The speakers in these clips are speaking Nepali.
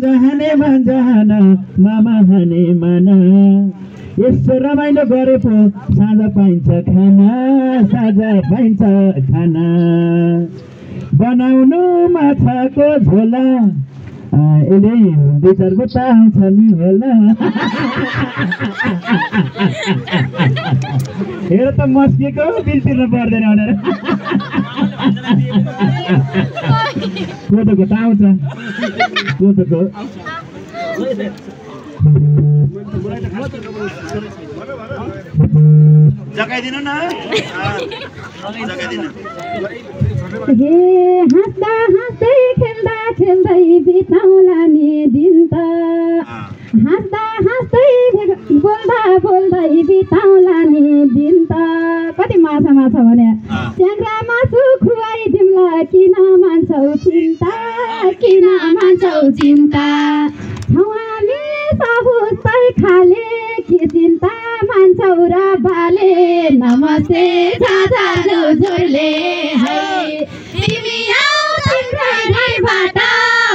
भन्छ मामा हाने माना यस्तो रमाइलो गरे पो साँझ पाइन्छ खाना बनाउनु माछाको झोला यसले 2-4 बुट्टा आउँछ नि होला हेर त मस्किएको बिल तिर्नु पर्दैन भनेर कोदोको त आउँछ कोदोको जगाइदिनु न हे हाँस्दा हाँस्दै खेल्दा खेल्दै बिताउला नि दिन त हाँस्दा हाँस्दै बोल्दा बोल्दै बिताउला नि दिन त कति माछा भने च्याङ्ग्रा मासु खुवाइदिउँला किन मान्छौ चिन्ता छौवाली सबुस्तै खाले के चिन्ता मान्छौ र बाले नमस्ते झाझालु झोले है तिमी आऊ तिम्रै घरबाट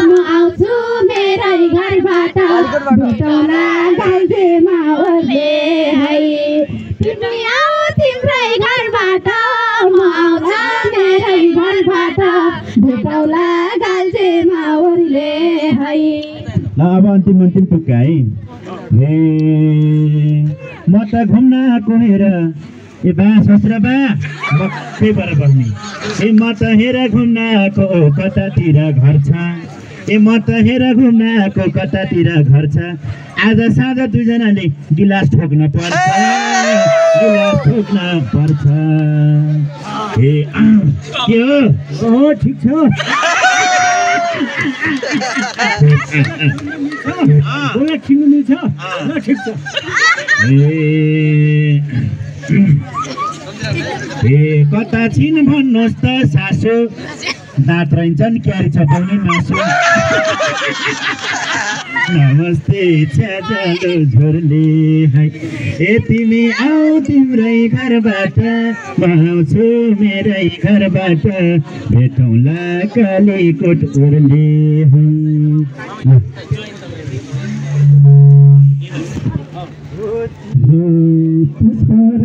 म आउँछु मेरै घरबाट भेटौँला गाल्जे मावलले है तिमी आऊ तिम्रै घरबाट म आउँछु मेरै घरबाट भेटौँला गाल्जे मावलले है ल अब अन्तिम टुक्का है हे म त घुम्न आएको हेर ए बा ससुरा बा मकै पर बस्ने ए म त हेर घुम्न आएको कतातिर घर छ ए म त हेर घुम्न आएको कतातिर घर छ आज साँझ दुईजनाले गिलास ठोक्न पर्छ ए के हो ओ ठिक छ बोला छिन्नु मिल्छ ल ठिक छ ए कता छिन् भन्नुहोस् त सासु दाँत रहन्छन् क्यारी छपाउने मासु नमस्ते छ्याजालो झोरले है ए तिमी आऊ तिम्रै घरबाट म आउँछु मेरै घरबाट भेटौँला कालीकोट ओर्ले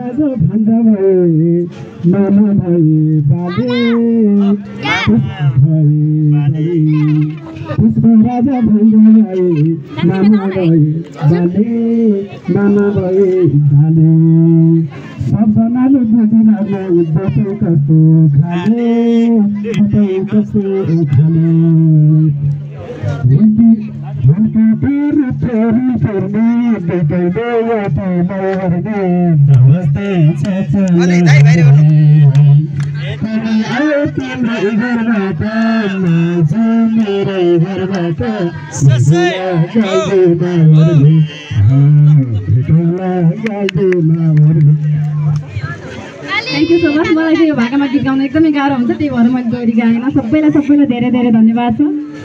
राजा भन्दा भए मामा भाइ बाले राजा भन्दा भए मामा भए बाले सबजनाले बुझिरहेको बसो कस्तो खाने नमस्ते तिम्रै घरबाट मेरै घरबाट थ्याङ्क यू सो मच मलाई चाहिँ यो भाकामा गीत गाउन एकदमै गाह्रो हुन्छ त्यही भएर मैले गरी गाएन सबैलाई धेरै धेरै धन्यवाद छ।